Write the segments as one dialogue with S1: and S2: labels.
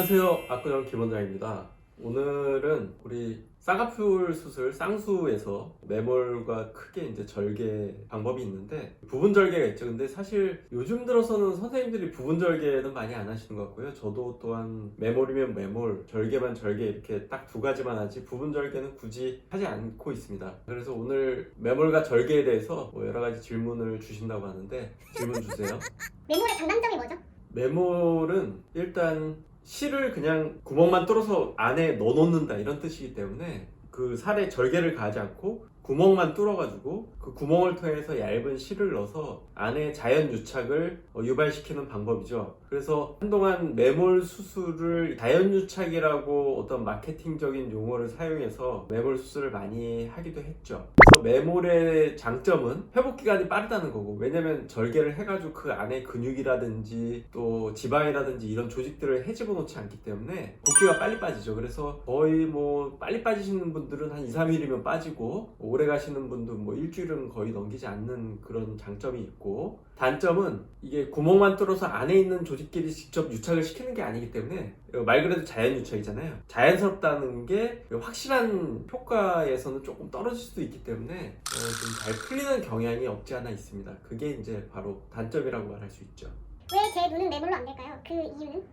S1: 안녕하세요. 압구정 김원장입니다. 오늘은 우리 쌍꺼풀 수술 쌍수에서 매몰과 크게 이제 절개 방법이 있는데 부분 절개가 있죠. 근데 사실 요즘 들어서는 선생님들이 부분 절개는 많이 안 하시는 것 같고요. 저도 또한 매몰이면 매몰, 절개만 절개 이렇게 딱 두 가지만 하지 부분 절개는 굳이 하지 않고 있습니다. 그래서 오늘 매몰과 절개에 대해서 여러 가지 질문을 주신다고 하는데 질문 주세요.
S2: 매몰의 장단점이 뭐죠?
S1: 매몰은 일단 실을 그냥 구멍만 뚫어서 안에 넣어놓는다 이런 뜻이기 때문에 그 살에 절개를 가하지 않고 구멍만 뚫어가지고 그 구멍을 통해서 얇은 실을 넣어서 안에 자연 유착을 유발시키는 방법이죠. 그래서 한동안 매몰 수술을 자연 유착이라고 어떤 마케팅적인 용어를 사용해서 매몰 수술을 많이 하기도 했죠. 그래서 매몰의 장점은 회복 기간이 빠르다는 거고, 왜냐면 절개를 해가지고 그 안에 근육이라든지 또 지방이라든지 이런 조직들을 해집어 놓지 않기 때문에 붓기가 빨리 빠지죠. 그래서 거의 뭐 빨리 빠지시는 분들은 한 2, 3일이면 빠지고 오래 가시는 분도 뭐 일주일은 거의 넘기지 않는 그런 장점이 있고, 단점은 이게 구멍만 뚫어서 안에 있는 조직끼리 직접 유착을 시키는 게 아니기 때문에 말 그대로 자연 유착이잖아요. 자연스럽다는 게 확실한 효과에서는 조금 떨어질 수도 있기 때문에 좀 잘 풀리는 경향이 없지 않아 있습니다. 그게 이제 바로 단점이라고 말할 수 있죠.
S2: 왜 제 눈은 매몰로 안 될까요? 그 이유는?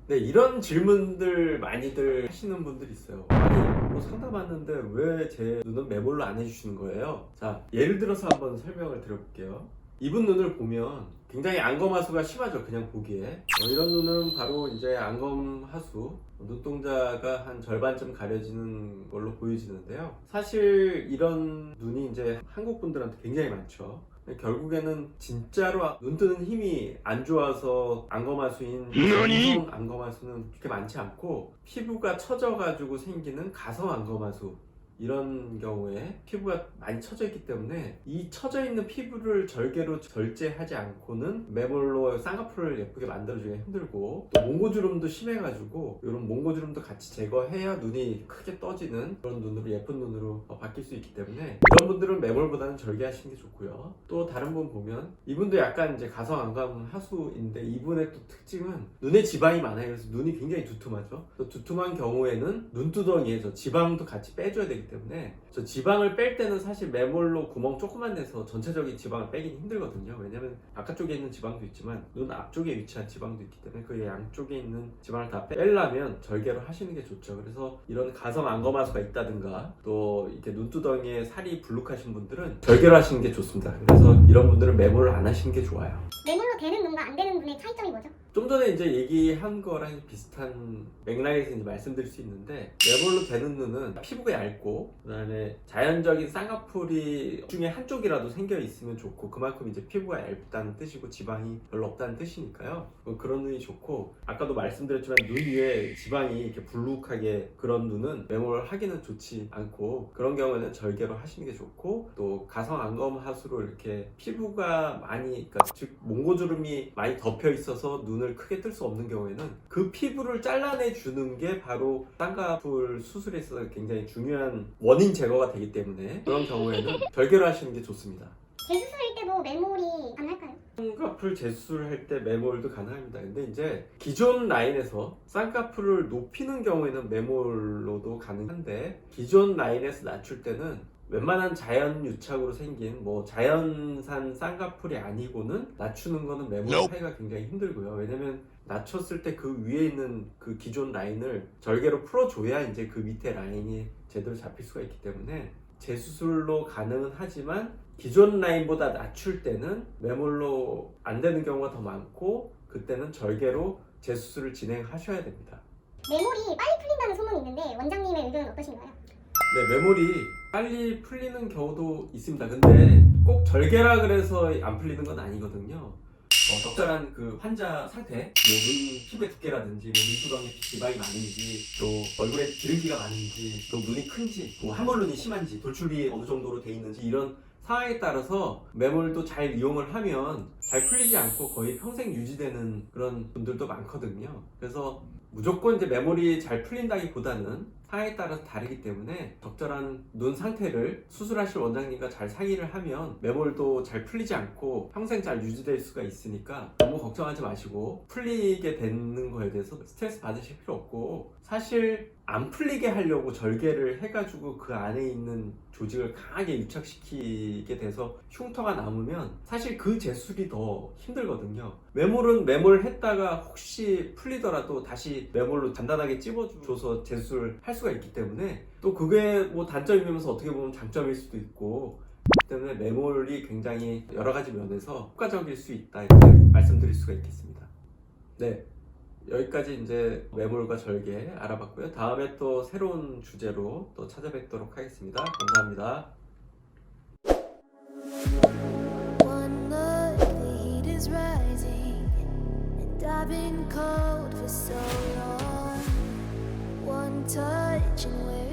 S1: 네, 이런 질문들 많이들 하시는 분들이 있어요. 아니, 뭐 상담 왔는데 왜 제 눈은 매몰로 안 해주시는 거예요? 자, 예를 들어서 한번 설명을 드려볼게요. 이분 눈을 보면 굉장히 안검하수가 심하죠. 그냥 보기에. 이런 눈은 바로 이제 안검하수, 눈동자가 한 절반쯤 가려지는 걸로 보여지는데요. 사실 이런 눈이 이제 한국 분들한테 굉장히 많죠. 결국에는 진짜로 눈 뜨는 힘이 안 좋아서 안검하수인 중성 안검하수는 그렇게 많지 않고, 피부가 처져가지고 생기는 가성 안검하수, 이런 경우에 피부가 많이 처져 있기 때문에 이 처져 있는 피부를 절개로 절제하지 않고는 매몰로 쌍꺼풀을 예쁘게 만들어주기가 힘들고, 또 몽고주름도 심해가지고 이런 몽고주름도 같이 제거해야 눈이 크게 떠지는 그런 눈으로, 예쁜 눈으로 바뀔 수 있기 때문에 이런 분들은 매몰보다는 절개하시는 게 좋고요. 또 다른 분 보면 이분도 약간 이제 가성 안감 하수인데 이분의 또 특징은 눈에 지방이 많아요. 그래서 눈이 굉장히 두툼하죠. 또 두툼한 경우에는 눈두덩이에서 지방도 같이 빼줘야 되기 때문에 저 지방을 뺄 때는 사실 매몰로 구멍 조금만 내서 전체적인 지방을 빼긴 힘들거든요. 왜냐면 바깥쪽에 있는 지방도 있지만 눈 앞쪽에 위치한 지방도 있기 때문에 그 양쪽에 있는 지방을 다 빼려면 절개로 하시는 게 좋죠. 그래서 이런 가성 안검하수가 있다든가 또 이렇게 눈두덩이에 살이 불룩하신 분들은 절개로 하시는 게 좋습니다. 그래서 이런 분들은 매몰을 안 하시는 게 좋아요.
S2: 매몰로 되는 눈과 안 되는 눈의 차이점이 뭐죠?
S1: 좀 전에 이제 얘기한 거랑 비슷한 맥락에서 이제 말씀드릴 수 있는데, 매몰로 되는 눈은 피부가 얇고 그다음에 자연적인 쌍꺼풀이 중에 한쪽이라도 생겨 있으면 좋고, 그만큼 이제 피부가 얇다는 뜻이고 지방이 별로 없다는 뜻이니까요. 그런 눈이 좋고, 아까도 말씀드렸지만 눈 위에 지방이 이렇게 불룩하게 그런 눈은 매몰을 하기는 좋지 않고, 그런 경우에는 절개로 하시는 게 좋고, 또 가성 안검 하수로 이렇게 피부가 많이, 그러니까 즉 몽고주름이 많이 덮여 있어서 눈을 크게 뜰 수 없는 경우에는 그 피부를 잘라내 주는 게 바로 쌍꺼풀 수술에 있어서 굉장히 중요한 원인 제거가 되기 때문에 그런 경우에는 절개로 하시는 게 좋습니다.
S2: 재수술일 때도 매몰이 가능할까요?
S1: 쌍꺼풀 재수술을 할 때 매몰도 가능합니다. 근데 이제 기존 라인에서 쌍꺼풀을 높이는 경우에는 매몰로도 가능한데, 기존 라인에서 낮출 때는 웬만한 자연 유착으로 생긴 뭐 자연산 쌍꺼풀이 아니고는 낮추는 거는 매몰 하기가 굉장히 힘들고요. 왜냐면 낮췄을 때 그 위에 있는 그 기존 라인을 절개로 풀어줘야 이제 그 밑에 라인이 제대로 잡힐 수가 있기 때문에 재수술로 가능은 하지만 기존 라인보다 낮출 때는 매몰로 안 되는 경우가 더 많고, 그때는 절개로 재수술을 진행하셔야 됩니다.
S2: 매몰이 빨리 풀린다는 소문이 있는데 원장님의 의견은 어떠신가요?
S1: 네, 매몰이 빨리 풀리는 경우도 있습니다. 근데 꼭 절개라 그래서 안 풀리는 건 아니거든요. 적절한 그 환자 상태, 뭐 눈 피부의 두께라든지, 뭐 눈두덩이에 지방이 많은지, 또 얼굴에 기름기가 많은지, 또 눈이 큰지, 뭐 함몰눈이 심한지, 돌출이 어느 정도로 돼 있는지, 이런 상황에 따라서 매몰도 잘 이용을 하면 잘 풀리지 않고 거의 평생 유지되는 그런 분들도 많거든요. 그래서 무조건 이제 매몰이 잘 풀린다기보다는 상황에 따라서 다르기 때문에 적절한 눈 상태를 수술하실 원장님과 잘 상의를 하면 매몰도 잘 풀리지 않고 평생 잘 유지될 수가 있으니까 너무 걱정하지 마시고 풀리게 되는 거에 대해서 스트레스 받으실 필요 없고, 사실 안 풀리게 하려고 절개를 해가지고 그 안에 있는 조직을 강하게 유착시키게 돼서 흉터가 남으면 사실 그 재술이 더 힘들거든요. 매몰은 매몰했다가 혹시 풀리더라도 다시 매몰로 단단하게 찝어줘서 재술을 할 수가 있기 때문에, 또 그게 뭐 단점이면서 어떻게 보면 장점일 수도 있고, 그렇기 때문에 매몰이 굉장히 여러 가지 면에서 효과적일 수 있다, 이렇게 말씀드릴 수가 있겠습니다. 네, 여기까지 이제 매몰과 절개 알아봤고요. 다음에 또 새로운 주제로 또 찾아뵙도록 하겠습니다. 감사합니다.
S3: One look, the heat is rising, and I've been cold for so long. One touch, and we're